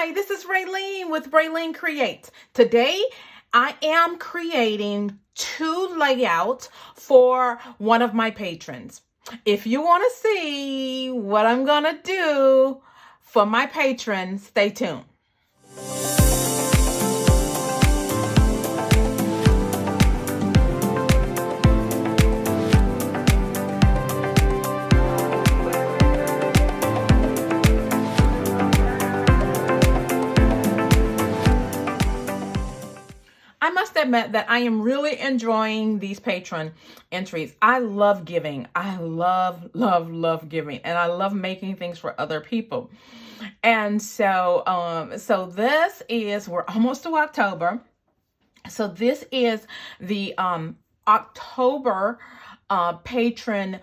Hi, this is Ralene with RaleneCreates. Today, I am creating 2 layouts for one of my patrons. If you want to see what I'm going to do for my patrons, stay tuned. I must admit that I am really enjoying these patron entries. I love giving. I love giving. And I love making things for other people. And so, we're almost to October. So this is the October patron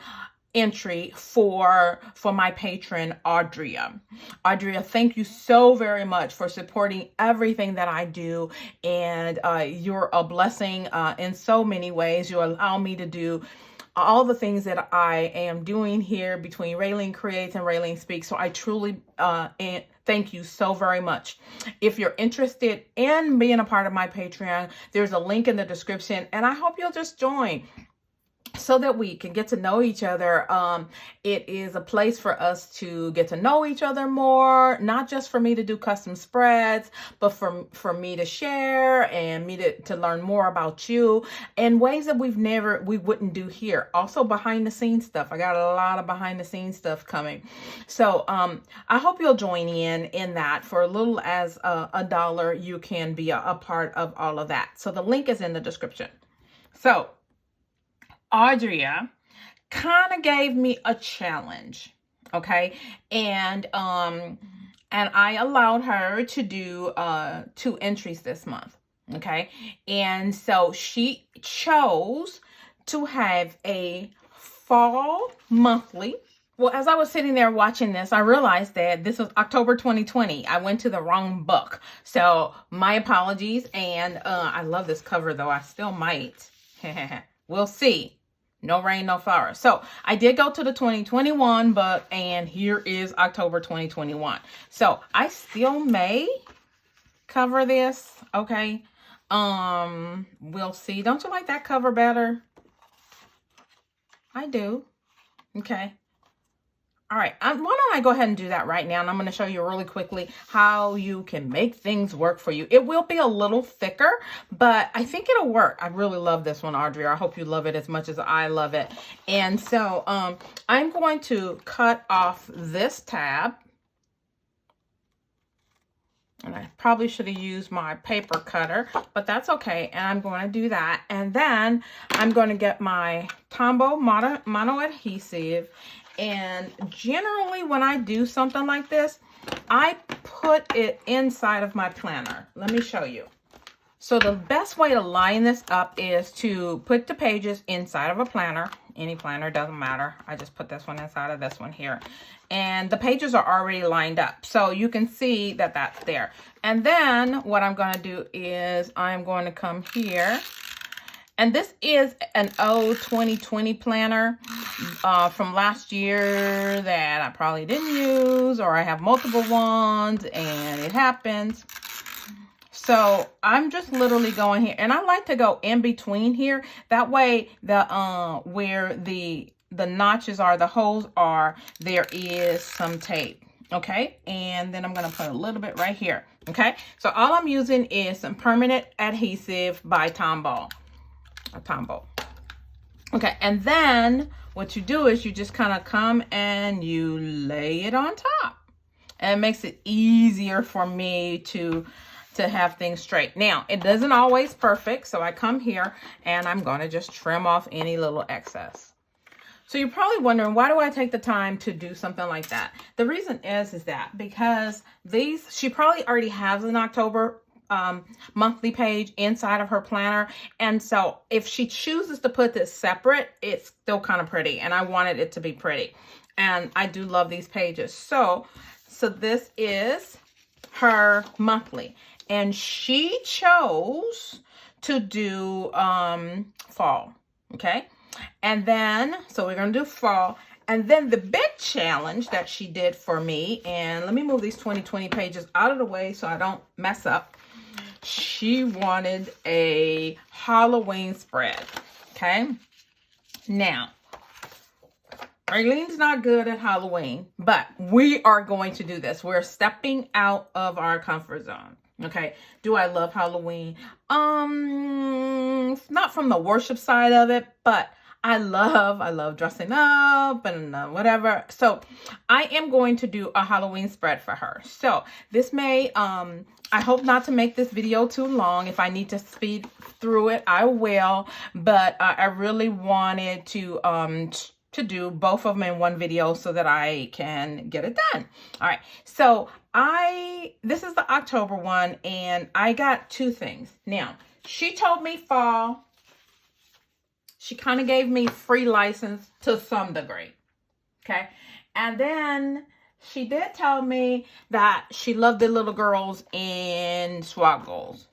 entry for my patron Audria. Audria, thank you so very much for supporting everything that I do, and you're a blessing in so many ways. You allow me to do all the things that I am doing here between RaleneCreates and RaleneSpeaks. So I truly thank you so very much. If you're interested in being a part of my Patreon, there's a link in the description, and I hope you'll just join so that we can get to know each other. It is a place for us to get to know each other more, not just for me to do custom spreads, but for me to share and me to learn more about you in ways that we wouldn't do here. Also behind the scenes stuff. I got a lot of behind the scenes stuff coming. So I hope you'll join in that. For as little as $1, you can be a part of all of that. So the link is in the description. So Audria kind of gave me a challenge, okay? And I allowed her to do 2 entries this month, okay? And so she chose to have a fall monthly. Well, as I was sitting there watching this, I realized that this was October 2020. I went to the wrong book. So my apologies. And I love this cover, though. I still might. We'll see. No rain, no flowers. So I did go to the 2021 book, and here is October 2021. So I still may cover this. Okay. We'll see. Don't you like that cover better? I do. Okay. All right, why don't I go ahead and do that right now, and I'm going to show you really quickly how you can make things work for you. It will be a little thicker, but I think it'll work. I really love this one, Audrey. I hope you love it as much as I love it. And so I'm going to cut off this tab. And I probably should have used my paper cutter, but that's okay. And I'm going to do that. And then I'm going to get my Tombow mono adhesive. And generally when I do something like this, I put it inside of my planner. Let me show you. So the best way to line this up is to put the pages inside of a planner. Any planner, doesn't matter. I just put this one inside of this one here. And the pages are already lined up. So you can see that that's there. And then what I'm going to do is I'm going to come here. And this is an old 2020 planner from last year that I probably didn't use, or I have multiple ones and it happens. So I'm just literally going here, and I like to go in between here. That way the where the notches are, the holes are, there is some tape. Okay, and then I'm going to put a little bit right here. Okay, so all I'm using is some permanent adhesive by Tombow. Okay, and then what you do is you just kind of come and you lay it on top, and it makes it easier for me to have things straight. Now, it doesn't always perfect, so I come here and I'm going to just trim off any little excess. So you're probably wondering, why do I take the time to do something like that? The reason is that because she probably already has an October monthly page inside of her planner, and so if she chooses to put this separate, it's still kind of pretty, and I wanted it to be pretty, and I do love these pages. So this is her monthly, and she chose to do fall. Okay, and then so we're gonna do fall, And then the big challenge that she did for me, and let me move these 2020 pages out of the way so I don't mess up. She wanted a Halloween spread. Okay. Now, Ralene's not good at Halloween, but we are going to do this. We're stepping out of our comfort zone. Okay. Do I love Halloween? Not from the worship side of it, but I love dressing up and whatever. So I am going to do a Halloween spread for her. So this may, I hope not to make this video too long. If I need to speed through it, I will. But I really wanted to do both of them in one video so that I can get it done. All right. So this is the October one, and I got two things. Now, she told me fall. She kind of gave me free license to some degree. Okay. And then she did tell me that she loved the little girls in swag goals.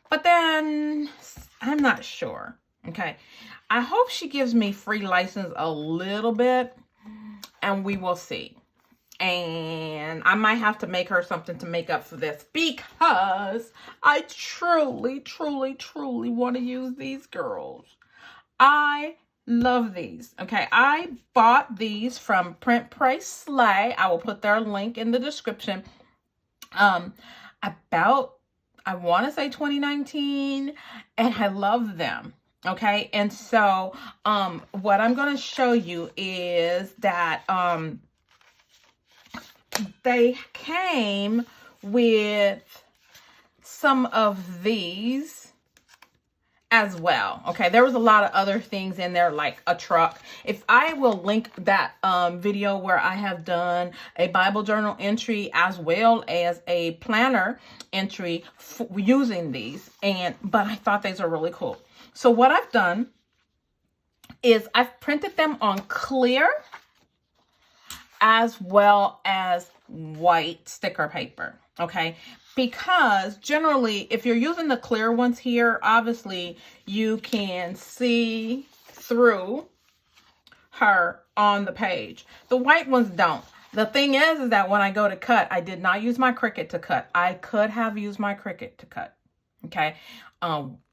But then I'm not sure. Okay. I hope she gives me free license a little bit, and we will see. And I might have to make her something to make up for this, because I truly, truly, truly want to use these girls. I love these. Okay, I bought these from Print Price Slay. I will put their link in the description. About, I want to say 2019, and I love them. Okay, and so what I'm going to show you is that they came with some of these as well. Okay, there was a lot of other things in there, like a truck. If I will link that video where I have done a Bible journal entry as well as a planner entry using these, but I thought these are really cool. So what I've done is I've printed them on clear as well as white sticker paper. Okay, because generally if you're using the clear ones here, obviously you can see through her on the page. The white ones don't. The thing is that when I go to cut, I did not use my Cricut to cut. I could have used my Cricut to cut. Okay.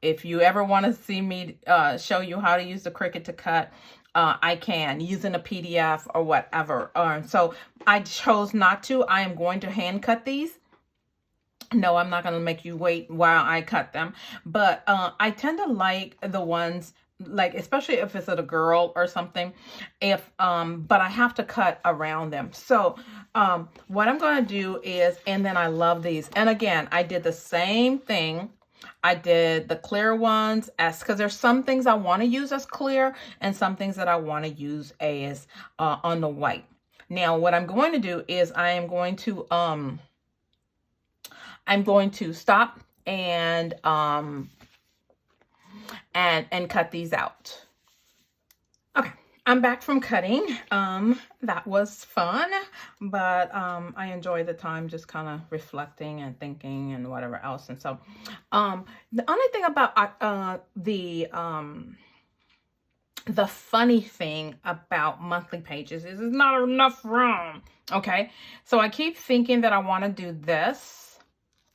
If you ever want to see me show you how to use the Cricut to cut, I can, using a PDF or whatever. So I chose not to. I am going to hand cut these. No, I'm not going to make you wait while I cut them. But I tend to like the ones, like, especially if it's a girl or something, but I have to cut around them. So what I'm going to do is, and then I love these. And again, I did the same thing. I did the clear ones because there's some things I want to use as clear and some things that I want to use as on the white. Now, what I'm going to do is I'm going to stop and cut these out. Okay, I'm back from cutting. That was fun, but I enjoyed the time just kind of reflecting and thinking and whatever else. And so the only thing about the funny thing about monthly pages is there's not enough room. Okay, so I keep thinking that I want to do this,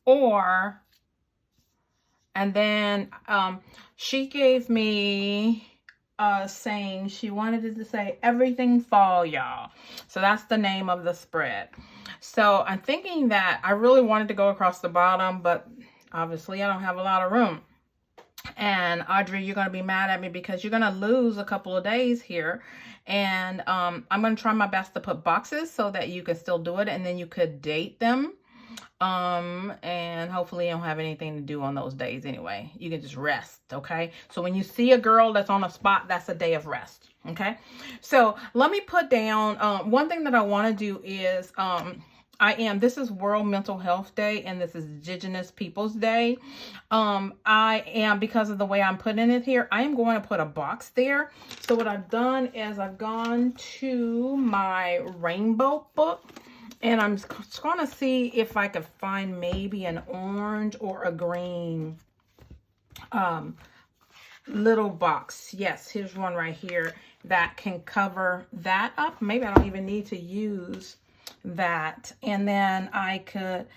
and then she gave me saying she wanted it to say everything fall, y'all. So that's the name of the spread. So I'm thinking that I really wanted to go across the bottom, but obviously I don't have a lot of room. And Audrey, you're going to be mad at me because you're going to lose a couple of days here. And I'm going to try my best to put boxes so that you can still do it, and then you could date them. And hopefully you don't have anything to do on those days anyway. You can just rest, okay? So when you see a girl that's on a spot, that's a day of rest, okay? So let me put down, one thing that I want to do is, this is World Mental Health Day, and this is Indigenous Peoples Day. Because of the way I'm putting it here, I am going to put a box there. So what I've done is I've gone to my rainbow book, and I'm just going to see if I could find maybe an orange or a green little box. Yes, here's one right here that can cover that up. Maybe I don't even need to use that. And then I could,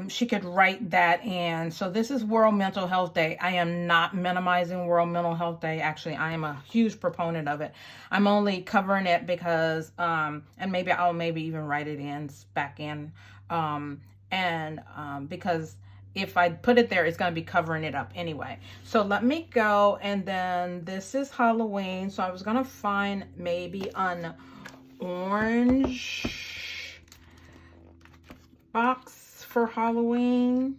she could write that in. So this is World Mental Health Day. I am not minimizing World Mental Health Day. Actually, I am a huge proponent of it. I'm only covering it because, and maybe I'll even write it in, back in, because if I put it there, it's going to be covering it up anyway. So let me go. And then this is Halloween. So I was going to find maybe an orange box for Halloween.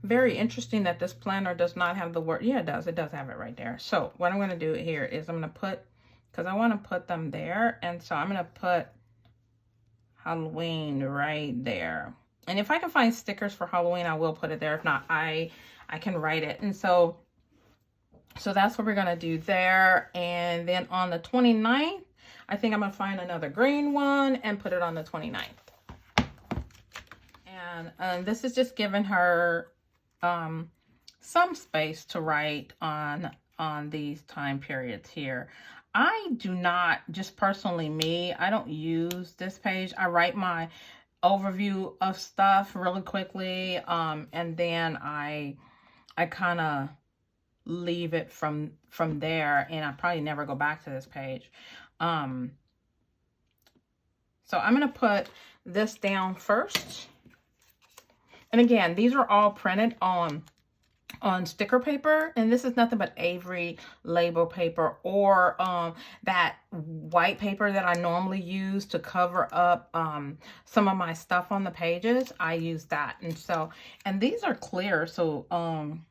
Very interesting that this planner does not have the word. Yeah, it does. It does have it right there. So what I'm going to do here is I'm going to put, because I want to put them there. And so I'm going to put Halloween right there. And if I can find stickers for Halloween, I will put it there. If not, I can write it. And so that's what we're going to do there. And then on the 29th, I think I'm going to find another green one and put it on the 29th. And this is just giving her some space to write on these time periods here. I do not, just personally me, I don't use this page. I write my overview of stuff really quickly, and then I kind of leave it from there, and I probably never go back to this page. So I'm going to put this down first. And again, these are all printed on sticker paper, and this is nothing but Avery label paper, or that white paper that I normally use to cover up some of my stuff on the pages. I use that. And these are clear, so I'm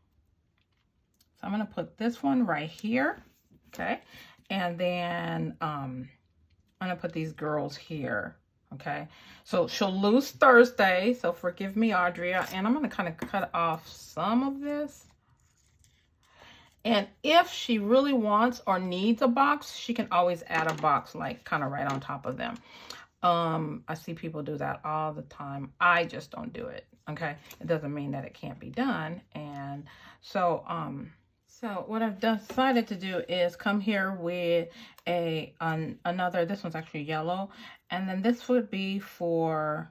gonna put this one right here, okay, and then I'm gonna put these girls here. Okay, so she'll lose Thursday, so forgive me, Audria. And I'm going to kind of cut off some of this. And if she really wants or needs a box, she can always add a box, like kind of right on top of them. I see people do that all the time. I just don't do it, okay? It doesn't mean that it can't be done. And so what I've decided to do is come here with another, this one's actually yellow, and then this would be for,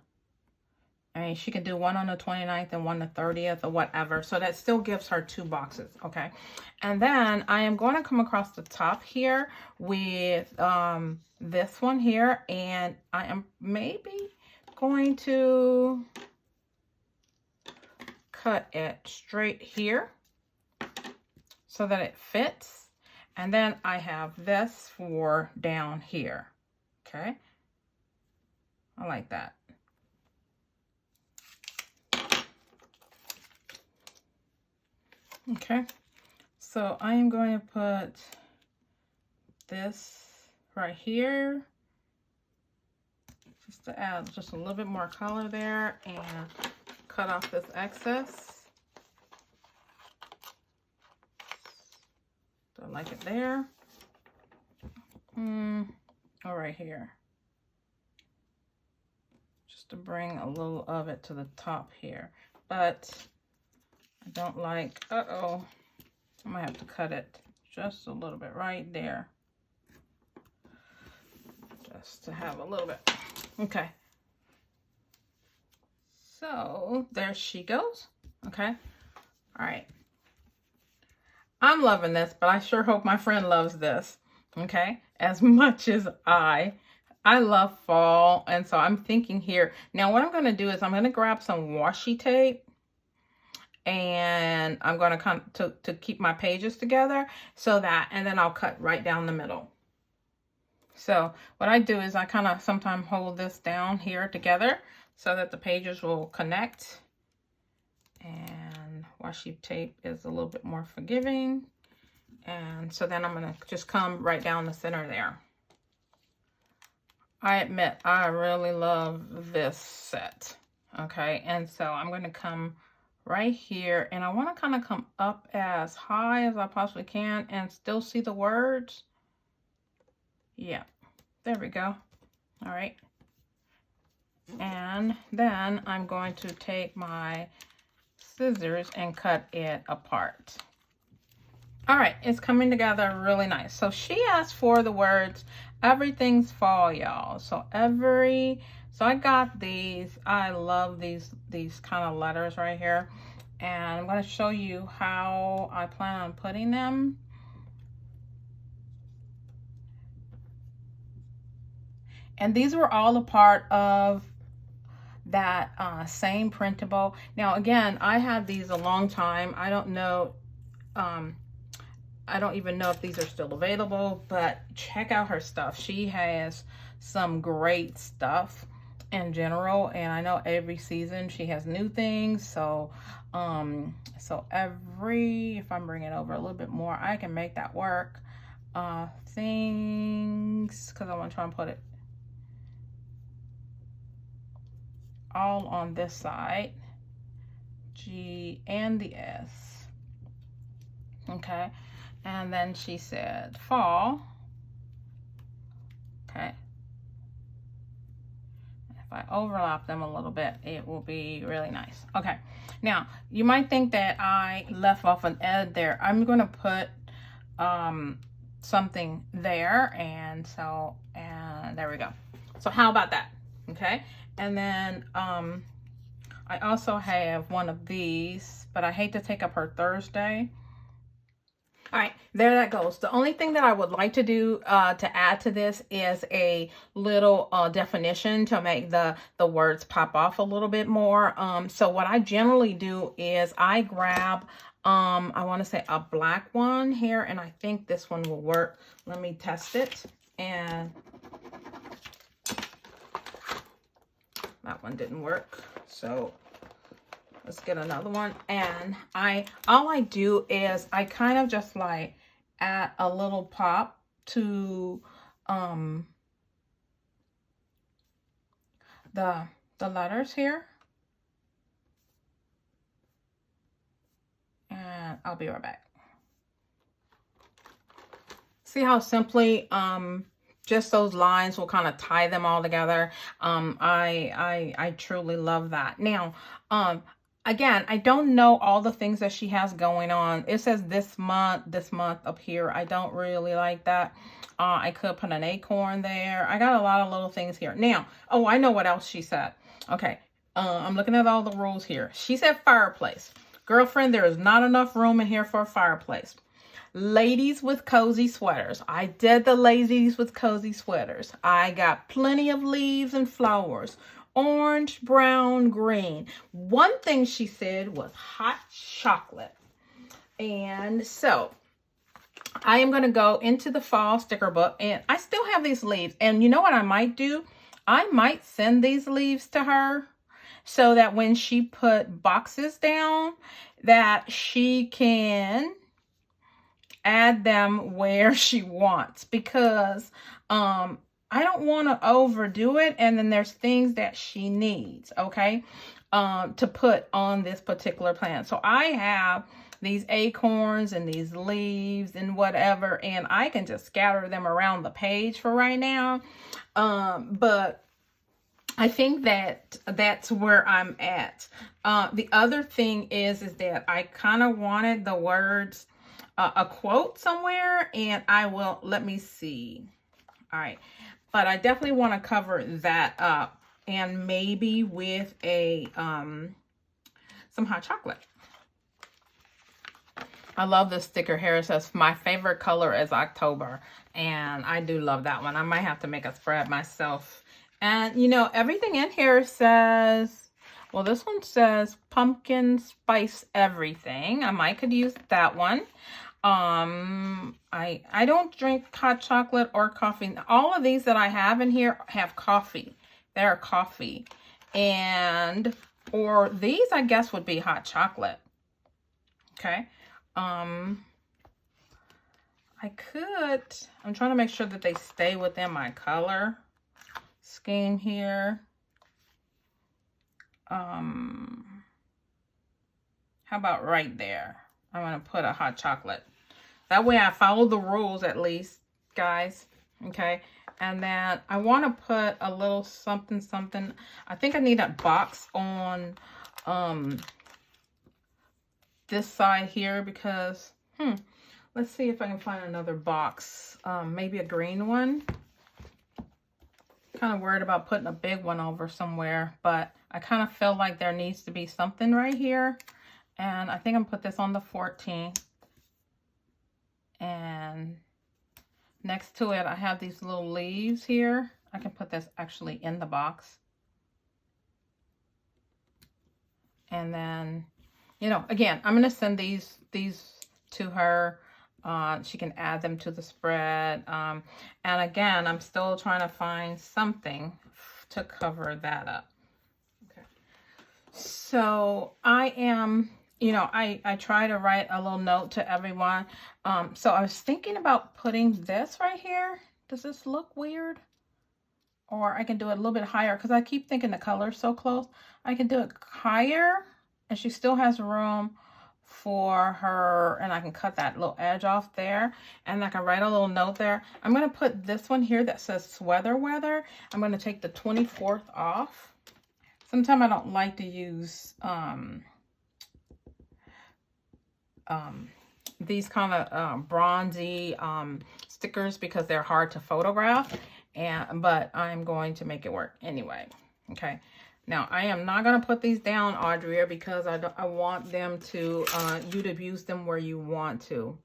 I mean, she could do one on the 29th and one the 30th or whatever. So that still gives her 2 boxes, okay? And then I am going to come across the top here with this one here, and I am maybe going to cut it straight here so that it fits. And then I have this for down here, okay? I like that. Okay, so I am going to put this right here just to add just a little bit more color there, and cut off this excess. So I like it there. All right here. To bring a little of it to the top here, but I don't like, I might have to cut it just a little bit right there, just to have a little bit. Okay, so there she goes. Okay, all right, I'm loving this, but I sure hope my friend loves this, okay, as much as I love fall. And so I'm thinking here, now what I'm going to do is I'm going to grab some washi tape, and I'm going to come to keep my pages together, so that, and then I'll cut right down the middle. So what I do is I kind of sometimes hold this down here together so that the pages will connect, and washi tape is a little bit more forgiving. And so then I'm going to just come right down the center there. I admit, I really love this set, okay? And so I'm going to come right here, and I want to kind of come up as high as I possibly can and still see the words. Yeah, there we go. All right. And then I'm going to take my scissors and cut it apart. All right, it's coming together really nice. So she asked for the words, everything's fall, y'all. So I got these. I love these kind of letters right here. And I'm going to show you how I plan on putting them. And these were all a part of that same printable. Now, again, I had these a long time. I don't know. I don't even know if these are still available, but check out her stuff. She has some great stuff in general, and I know every season she has new things. So if I'm bringing over a little bit more, I can make that work. Things, because I want to try and put it all on this side, G and the S. Okay. And then she said fall. Okay. If I overlap them a little bit, it will be really nice. Okay. Now, you might think that I left off an ed there. I'm going to put something there. And there we go. So how about that? Okay. And then I also have one of these, but I hate to take up her Thursday. All right, there that goes. The only thing that I would like to do to add to this is a little definition to make the words pop off a little bit more. So what I generally do is I grab, I want to say a black one here, and I think this one will work. Let me test it. And that one didn't work. So let's get another one. And all I do is I kind of just like add a little pop to the letters here. And I'll be right back. See how simply just those lines will kind of tie them all together. I truly love that. Now, again, I don't know all the things that she has going on. It says this month up here. I don't really like that. I could put an acorn there. I got a lot of little things here. Now, oh, I know what else she said. Okay, I'm looking at all the rules here. She said fireplace. Girlfriend, there is not enough room in here for a fireplace. Ladies with cozy sweaters. I did the ladies with cozy sweaters. I got plenty of leaves and flowers. Orange, brown, green. One thing she said was hot chocolate. And so I am going to go into the fall sticker book, and I still have these leaves. And you know what I might do? I might send these leaves to her so that when she put boxes down, that she can add them where she wants, because I don't want to overdo it, and then there's things that she needs, okay, to put on this particular plant. So I have these acorns and these leaves and whatever, and I can just scatter them around the page for right now. But I think that that's where I'm at. The other thing is that I kind of wanted the words, a quote somewhere, and I will, let me see. All right. But I definitely want to cover that up, and maybe with a some hot chocolate. I love this sticker here. It says my favorite color is October, and I do love that one. I might have to make a spread myself. And you know, everything in here says, well, this one says pumpkin spice everything. I might could use that one. I don't drink hot chocolate or coffee. All of these that I have in here have coffee. They're coffee. And, or these, I guess, would be hot chocolate. Okay. I'm trying to make sure that they stay within my color scheme here. How about right there? I'm going to put a hot chocolate. That way I follow the rules at least, guys. Okay. And then I want to put a little something, something. I think I need a box on this side here because, Let's see if I can find another box. Maybe a green one. Kind of worried about putting a big one over somewhere, but I kind of feel like there needs to be something right here. And I think I'm gonna put this on the 14. And next to it, I have these little leaves here. I can put this actually in the box. And then, you know, again, I'm gonna send these to her. She can add them to the spread. And again, I'm still trying to find something to cover that up. Okay. So I am, you know, I try to write a little note to everyone. So I was thinking about putting this right here. Does this look weird? Or I can do it a little bit higher because I keep thinking the color's so close. I can do it higher and she still has room for her, and I can cut that little edge off there, and I can write a little note there. I'm going to put this one here that says sweater weather. I'm going to take the 24th off. Sometimes I don't like to use these kind of bronzy stickers because they're hard to photograph, but I'm going to make it work anyway. Okay. Now, I am not going to put these down, Audrey, because I want them to, you to use them where you want to.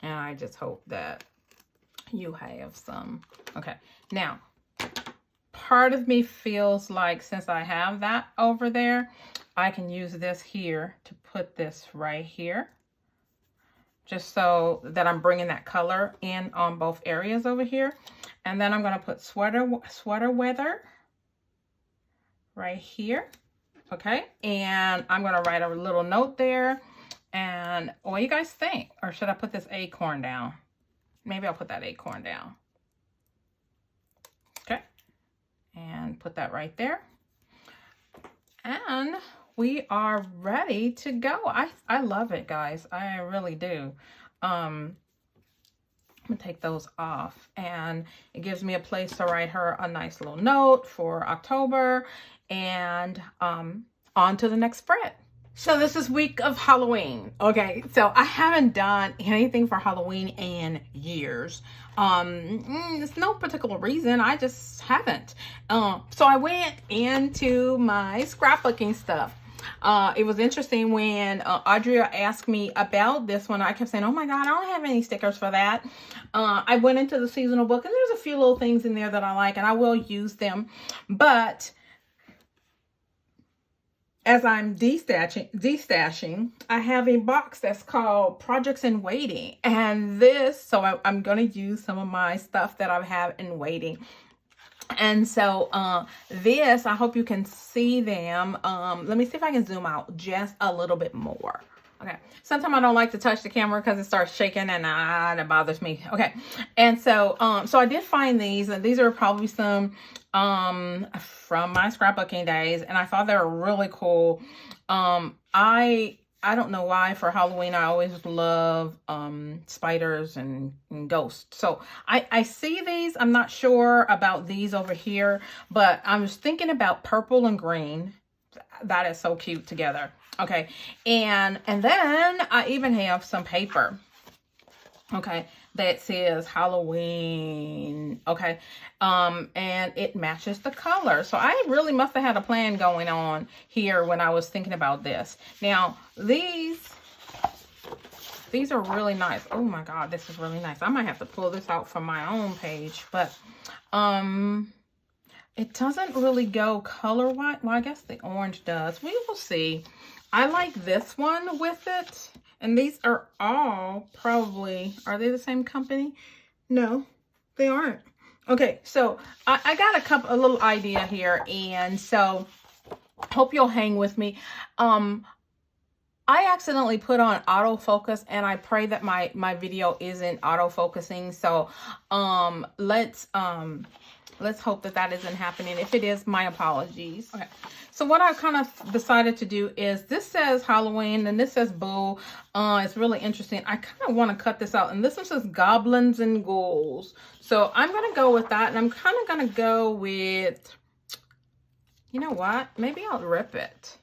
And I just hope that you have some. Okay. Now, part of me feels like since I have that over there, I can use this here to put this right here. Just so that I'm bringing that color in on both areas over here. And then I'm going to put sweater weather right here. Okay, and I'm gonna write a little note there. And what do you guys think? Or should I put this acorn down? Maybe I'll put that acorn down. Okay, and put that right there. And we are ready to go. I love it, guys. I really do. I'm gonna take those off, and it gives me a place to write her a nice little note for October. And on to the next spread. So this is week of Halloween. Okay, so I haven't done anything for Halloween in years. It's no particular reason, I just haven't. So I went into my scrapbooking stuff. It was interesting when Audrey asked me about this one. I kept saying, oh my God, I don't have any stickers for that. I went into the seasonal book, and there's a few little things in there that I like, and I will use them. But as I'm destashing, I have a box that's called Projects in Waiting. And this, so I'm going to use some of my stuff that I have in waiting. And so this, I hope you can see them. Let me see if I can zoom out just a little bit more. Okay. Sometimes I don't like to touch the camera because it starts shaking, and that bothers me. Okay. And so, so I did find these, and these are probably some from my scrapbooking days, and I thought they were really cool. I don't know why for Halloween I always love spiders and ghosts. So I see these. I'm not sure about these over here, but I was thinking about purple and green. That is so cute together. Okay, and then I even have some paper. Okay, that says Halloween. Okay, and it matches the color. So I really must have had a plan going on here when I was thinking about this. Now these are really nice. Oh my God, this is really nice. I might have to pull this out from my own page, but it doesn't really go color-wise. Well, I guess the orange does. We will see. I like this one with it. And these are all probably, are they the same company? No, they aren't. Okay, so I got a little idea here. And so hope you'll hang with me. I accidentally put on autofocus, and I pray that my video isn't autofocusing. So let's hope that isn't happening. If it is, my apologies. Okay. So what I kind of decided to do is, this says Halloween and this says Boo. It's really interesting. I kind of want to cut this out. And this one says Goblins and Ghouls. So I'm going to go with that. And I'm kind of going to go with, you know what? Maybe I'll rip it.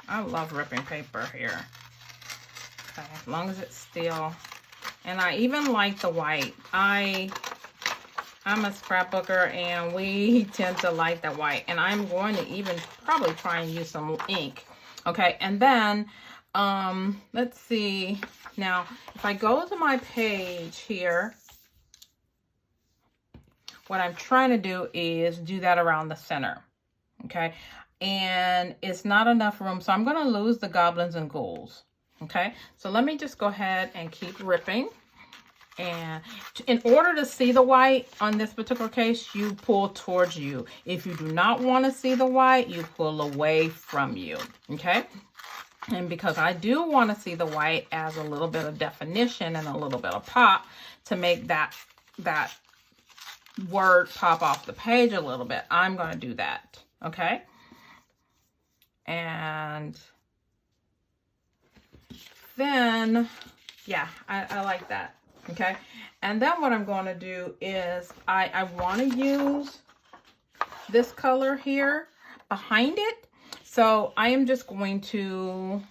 I love ripping paper here. Okay, as long as it's still. And I even like the white. I'm a scrapbooker and we tend to like the white. And I'm going to even probably try and use some ink. Okay, and then let's see. Now, if I go to my page here, what I'm trying to do is do that around the center. Okay, and it's not enough room, so I'm going to lose the goblins and ghouls. Okay, so let me just go ahead and keep ripping. And in order to see the white on this particular case, you pull towards you. If you do not want to see the white, you pull away from you. Okay, and because I do want to see the white as a little bit of definition and a little bit of pop to make that word pop off the page a little bit, I'm going to do that. Okay, and then, yeah, I like that. Okay, and then what I'm going to do is I want to use this color here behind it. So I am just going to,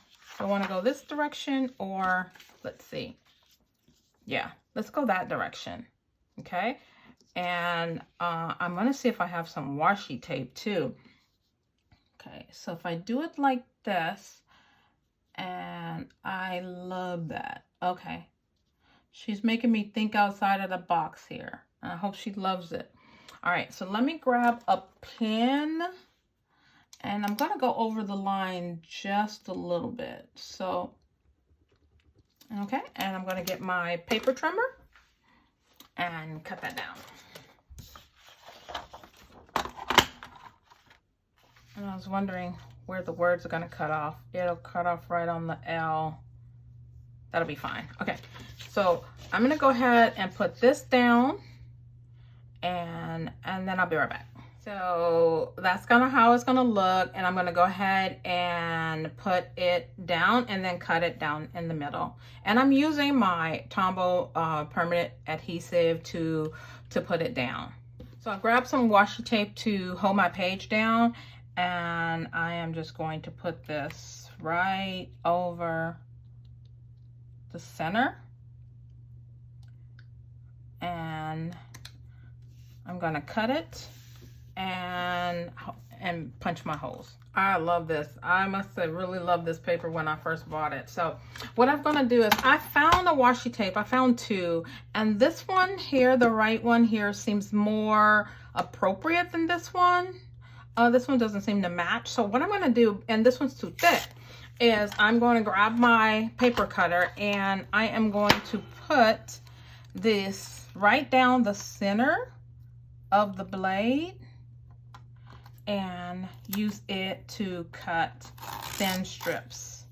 I want to go this direction, or let's see. Yeah, let's go that direction. Okay, and I'm going to see if I have some washi tape too. Okay, so if I do it like this, and I love that. Okay, she's making me think outside of the box here. I hope she loves it. All right, so let me grab a pen, and I'm going to go over the line just a little bit. So, okay, and I'm going to get my paper trimmer and cut that down. And I was wondering where the words are going to cut off. It'll cut off right on the L. That'll be fine. Okay, so I'm going to go ahead and put this down, and then I'll be right back. So that's kind of how it's going to look, and I'm going to go ahead and put it down and then cut it down in the middle. And I'm using my Tombow permanent adhesive to put it down. So I grabbed some washi tape to hold my page down, and I am just going to put this right over the center, and I'm gonna cut it and punch my holes. I love this. I must say, really love this paper when I first bought it. So what I'm gonna do is, I found a washi tape. I found two, and this one here, the right one here, seems more appropriate than this one. This one doesn't seem to match. So what I'm gonna do, and this one's too thick, is I'm going to grab my paper cutter, and I am going to put this right down the center of the blade and use it to cut thin strips,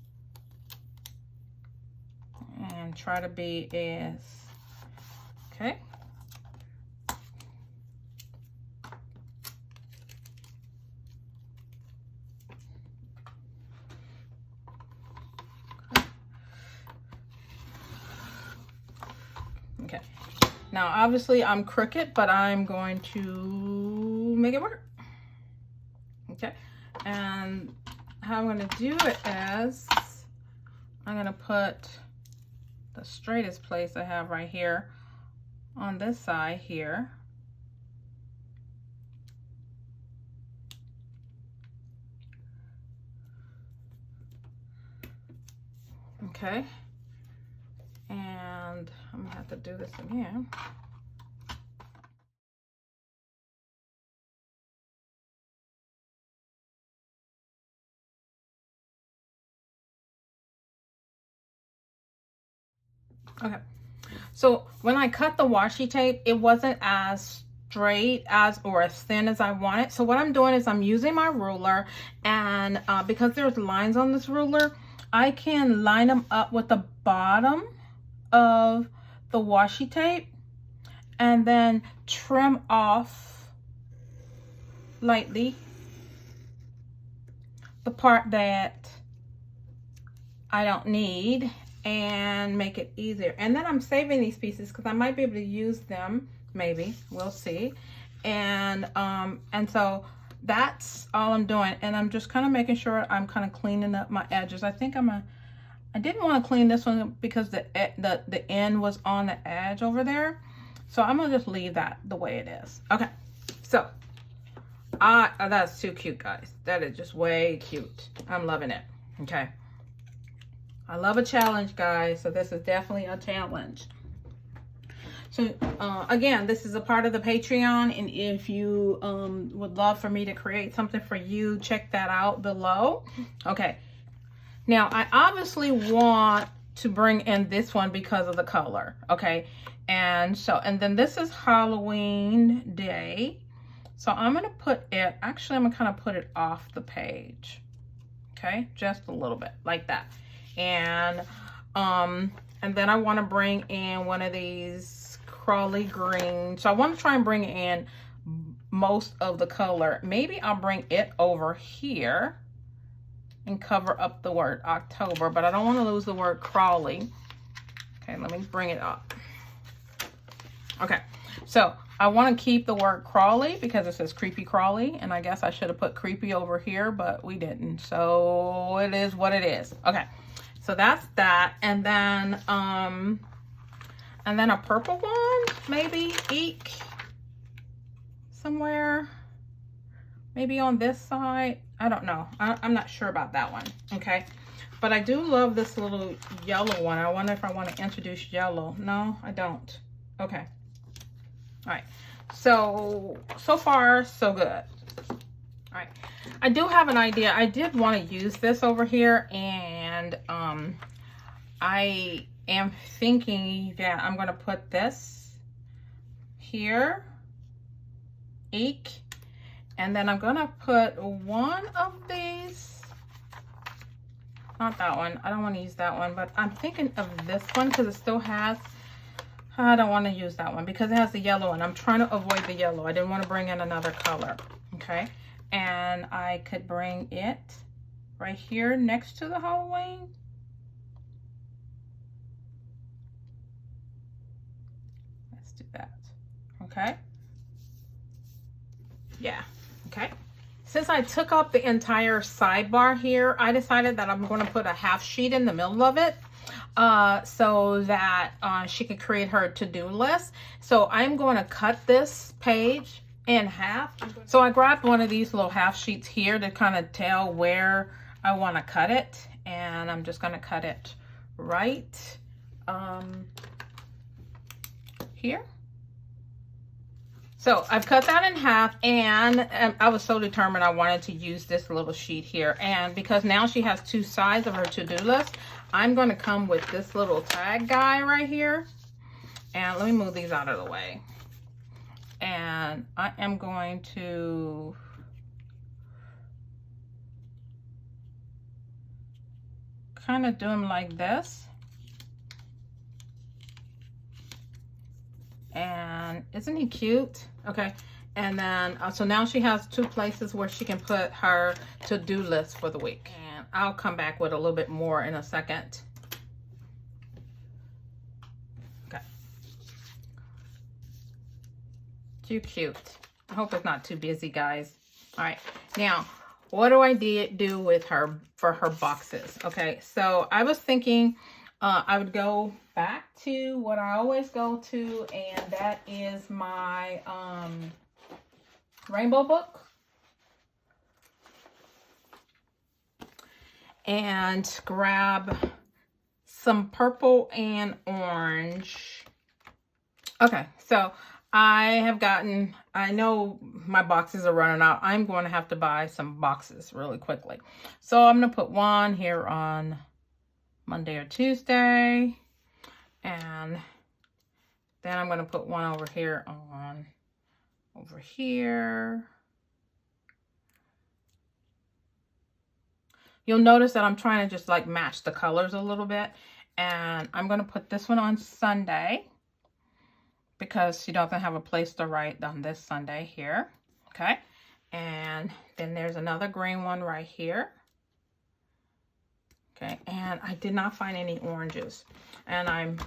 and try to be as, okay. Okay, now obviously I'm crooked, but I'm going to make it work. Okay, and how I'm going to do it is, I'm going to put the straightest place I have right here on this side here. Okay, and I'm gonna have to do this again. Okay, so when I cut the washi tape, it wasn't as straight as or as thin as I wanted. So what I'm doing is I'm using my ruler, and because there's lines on this ruler, I can line them up with the bottom of the washi tape and then trim off lightly the part that I don't need, and make it easier. And then I'm saving these pieces because I might be able to use them, maybe, we'll see. And so that's all I'm doing, and I'm just kind of making sure I'm kind of cleaning up my edges. I think I'm gonna I didn't want to clean this one because the end was on the edge over there. So I'm going to just leave that the way it is. Okay. So, that's too cute, guys. That is just way cute. I'm loving it. Okay. I love a challenge, guys. So this is definitely a challenge. So, again, this is a part of the Patreon. And if you would love for me to create something for you, check that out below. Okay. Now, I obviously want to bring in this one because of the color. Okay. And then this is Halloween Day. So I'm going to put it, actually, I'm going to kind of put it off the page. Okay. Just a little bit like that. And then I want to bring in one of these Crawley green. So I want to try and bring in most of the color. Maybe I'll bring it over here and cover up the word October, but I don't want to lose the word Crawley. Okay, let me bring it up. Okay, so I want to keep the word Crawley because it says creepy crawly, and I guess I should have put creepy over here, but we didn't. So it is what it is. Okay, so that's that, and then a purple one, maybe eek somewhere, maybe on this side. I don't know. I'm not sure about that one. Okay, but I do love this little yellow one. I wonder if I want to introduce yellow. No, I don't. Okay. All right, so far so good. All right, I do have an idea. I did want to use this over here, and I am thinking that I'm going to put this here, eek, and then I'm going to put one of these, not that one. I don't want to use that one, but I'm thinking of this one because it still has, I don't want to use that one because it has the yellow one. I'm trying to avoid the yellow. I didn't want to bring in another color. Okay. And I could bring it right here next to the Halloween. Let's do that. Okay. Yeah. Okay. Since I took up the entire sidebar here, I decided that I'm going to put a half sheet in the middle of it. So that she could create her to-do list. So I'm going to cut this page in half. So I grabbed one of these little half sheets here to kind of tell where I want to cut it. And I'm just going to cut it right here. So I've cut that in half, and I was so determined I wanted to use this little sheet here. And because now she has two sides of her to-do list, I'm going to come with this little tag guy right here. And let me move these out of the way. And I am going to kind of do them like this. And isn't he cute? Okay. And then, so now she has two places where she can put her to-do list for the week. And I'll come back with a little bit more in a second. Okay. Too cute. I hope it's not too busy, guys. All right. Now, what do I do with her for her boxes? Okay. So I was thinking I would go back to what I always go to, and that is my rainbow book. And grab some purple and orange. Okay, so I know my boxes are running out. I'm going to have to buy some boxes really quickly. So I'm going to put one here on Monday or Tuesday, and then I'm going to put one over here on over here. You'll notice that I'm trying to just like match the colors a little bit, and I'm going to put this one on Sunday because she doesn't have a place to write on this Sunday here. Okay, and then there's another green one right here. Okay, and I did not find any oranges, and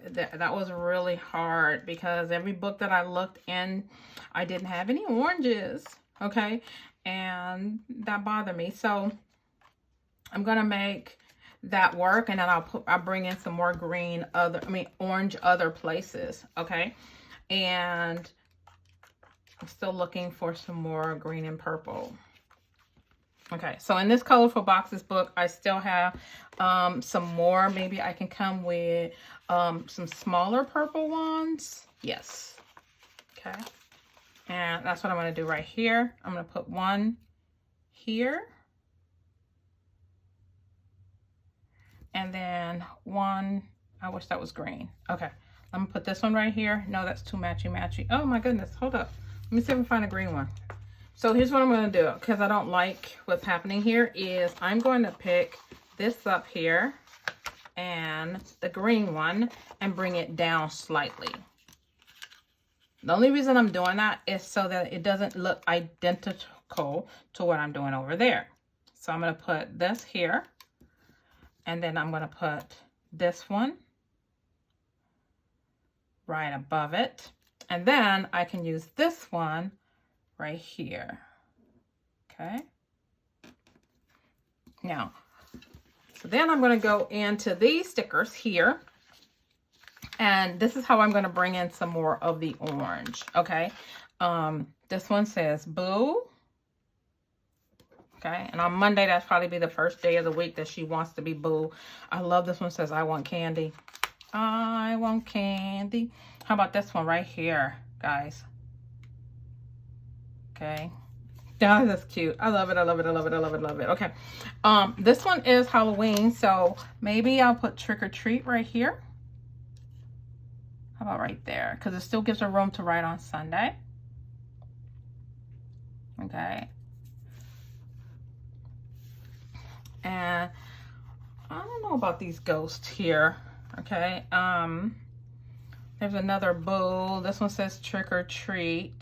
that was really hard because every book that I looked in, I didn't have any oranges. Okay, and that bothered me. So I'm gonna make that work, and then I'll bring in some more green orange other places, okay? And I'm still looking for some more green and purple. Okay, so in this Colorful Boxes book, I still have some more. Maybe I can come with some smaller purple ones. Yes. Okay. And that's what I'm going to do right here. I'm going to put one here. And then one, I wish that was green. Okay, I'm going to put this one right here. No, that's too matchy-matchy. Oh my goodness, hold up. Let me see if I can find a green one. So here's what I'm going to do, because I don't like what's happening here, is I'm going to pick this up here and the green one and bring it down slightly. The only reason I'm doing that is so that it doesn't look identical to what I'm doing over there. So I'm going to put this here, and then I'm going to put this one right above it. And then I can use this one right here. Okay. Now, so then I'm going to go into these stickers here. And this is how I'm going to bring in some more of the orange. Okay. This one says boo. Okay. And on Monday, that's probably be the first day of the week that she wants to be boo. I love this one. Says I want candy. I want candy. How about this one right here, guys? Okay. Yeah, that's cute. I love it. I love it. I love it. I love it. I love it. Okay. This one is Halloween, so maybe I'll put trick or treat right here. How about right there? Because it still gives her room to write on Sunday. Okay. And I don't know about these ghosts here. Okay. There's another boo. This one says trick or treat.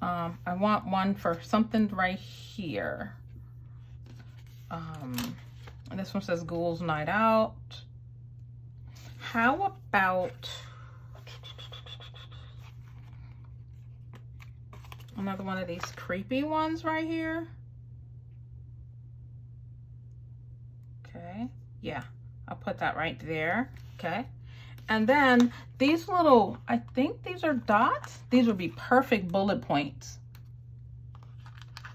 I want one for something right here. And this one says Ghouls Night Out. How about another one of these creepy ones right here? Okay, yeah, I'll put that right there. Okay. And then these little, I think these are dots. These would be perfect bullet points.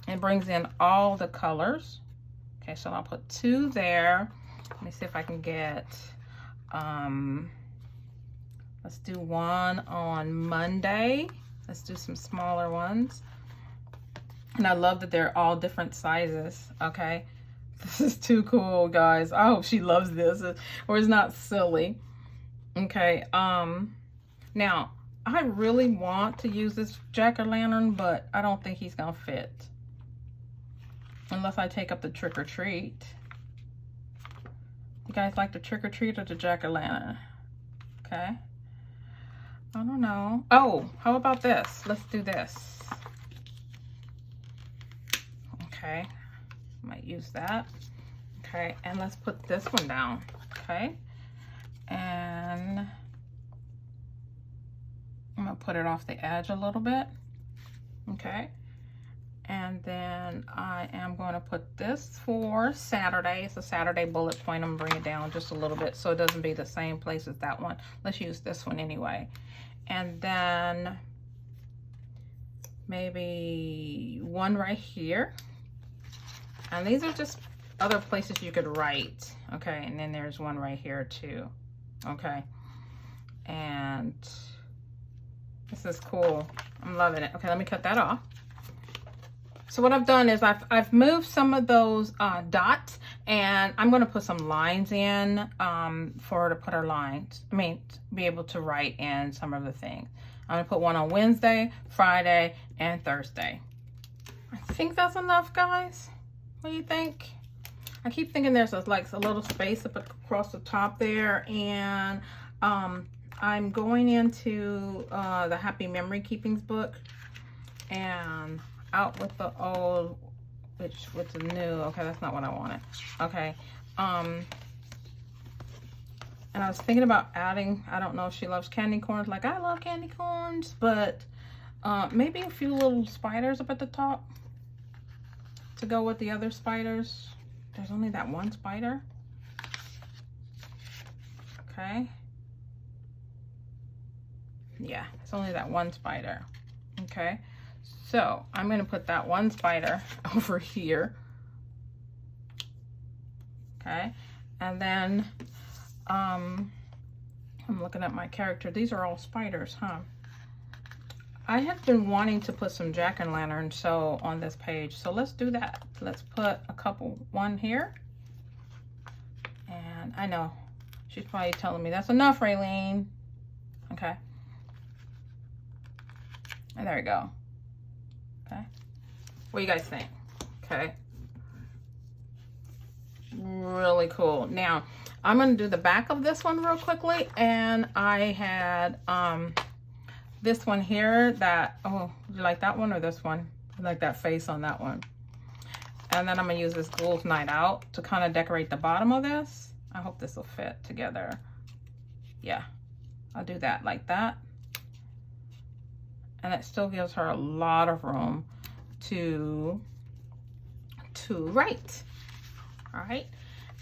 It brings in all the colors. Okay, so I'll put two there. Let me see if I can get, let's do one on Monday. Let's do some smaller ones. And I love that they're all different sizes, okay? This is too cool, guys. I hope she loves this, or it's not silly. Okay, now, I really want to use this jack-o'-lantern, but I don't think he's gonna fit. Unless I take up the trick-or-treat. You guys like the trick-or-treat or the jack-o'-lantern? Okay. I don't know. Oh, how about this? Let's do this. Okay, might use that. Okay, and let's put this one down. Okay. And I'm gonna put it off the edge a little bit. Okay. And then I am going to put this for Saturday. It's a Saturday bullet point. I'm gonna bring it down just a little bit so it doesn't be the same place as that one. Let's use this one anyway. And then maybe one right here. And these are just other places you could write. Okay, and then there's one right here too. Okay, and this is cool. I'm loving it. Okay, let me cut that off. So what I've done is I've moved some of those dots, and I'm going to put some lines in for her to put her lines. Be able to write in some of the things. I'm going to put one on Wednesday, Friday, and Thursday. I think that's enough, guys. What do you think? I keep thinking there's like a little space up across the top there, and I'm going into the Happy Memory Keepings book, and out with the old, with the new. Okay, that's not what I wanted. Okay, and I was thinking about adding, I don't know if she loves candy corns like I love candy corns, but maybe a few little spiders up at the top to go with the other spiders. There's only that one spider. Okay. Yeah, it's only that one spider. Okay, so I'm going to put that one spider over here. Okay, and then I'm looking at my character. These are all spiders, huh? I have been wanting to put some jack-o'-lanterns so on this page, so let's do that. Let's put a couple, one here. And I know she's probably telling me that's enough, Ralene. Okay. And there we go. Okay. What do you guys think? Okay. Really cool. Now, I'm going to do the back of this one real quickly. And I had this one here that, oh, you like that one or this one? I like that face on that one. And then I'm going to use this Ghouls Night Out to kind of decorate the bottom of this. I hope this will fit together. Yeah, I'll do that like that. And it still gives her a lot of room to write. All right.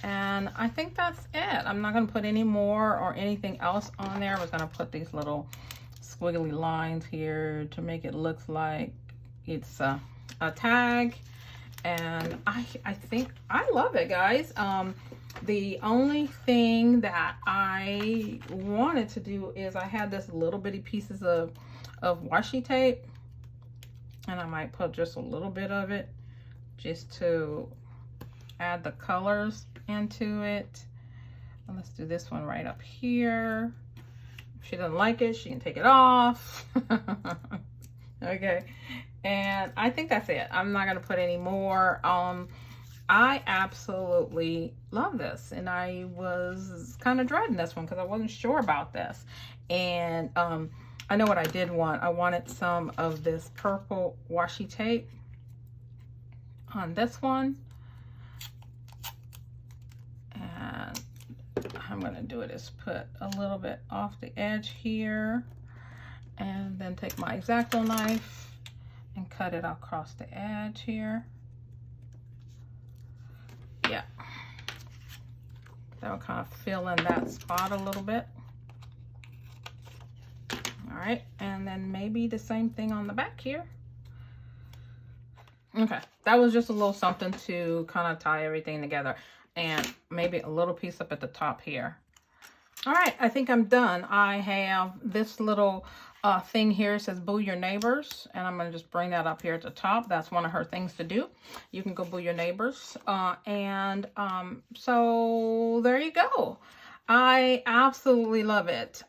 And I think that's it. I'm not going to put any more or anything else on there. I was going to put these little squiggly lines here to make it look like it's a tag. And I think I love it, guys. The only thing that I wanted to do is I had this little bitty pieces of washi tape, and I might put just a little bit of it just to add the colors into it. And let's do this one right up here. If she doesn't like it, she can take it off. Okay, and I think that's it. I'm not gonna put any more. I absolutely love this, and I was kind of dreading this one because I wasn't sure about this. And I know what I did want. I wanted some of this purple washi tape on this one. And I'm going to do it is put a little bit off the edge here. And then take my X-Acto knife and cut it across the edge here. Yeah. That will kind of fill in that spot a little bit. All right, and then maybe the same thing on the back here. Okay, that was just a little something to kind of tie everything together, and maybe a little piece up at the top here. All right, I think I'm done. I have this little thing here. It says boo your neighbors, and I'm going to just bring that up here at the top. That's one of her things to do. You can go boo your neighbors. So there you go. I absolutely love it.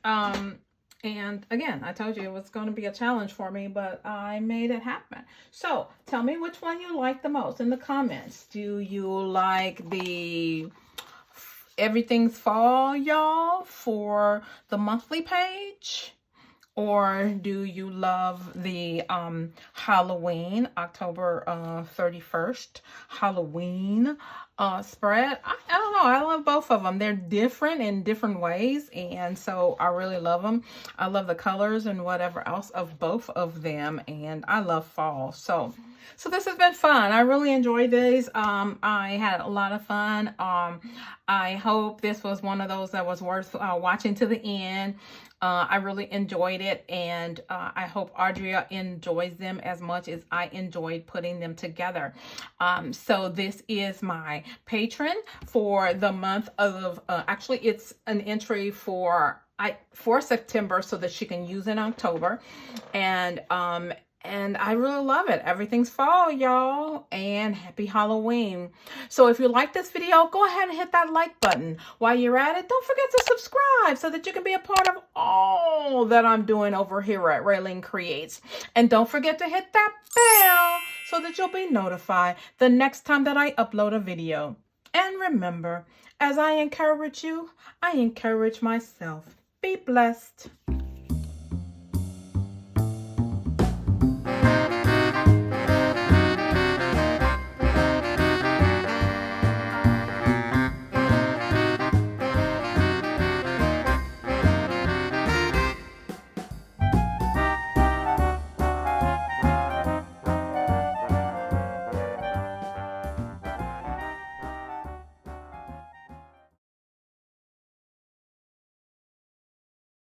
And again, I told you it was going to be a challenge for me, but I made it happen. So tell me which one you like the most in the comments. Do you like the Everything's Fall, y'all, for the monthly page? Or do you love the Halloween, October 31st, Halloween spread? I don't know. I love both of them. They're different in different ways, and so I really love them. I love the colors and whatever else of both of them, and I love fall. So this has been fun. I really enjoyed these. I had a lot of fun. I hope this was one of those that was worth watching to the end. I really enjoyed it, and I hope Audria enjoys them as much as I enjoyed putting them together. So this is my patron for the month of, actually it's an entry for September so that she can use in October. And I really love it. Everything's fall, y'all, and happy Halloween. So if you like this video, go ahead and hit that like button. While you're at it, don't forget to subscribe so that you can be a part of all that I'm doing over here at RaleneCreates. And don't forget to hit that bell so that you'll be notified the next time that I upload a video. And remember, as I encourage you, I encourage myself. Be blessed.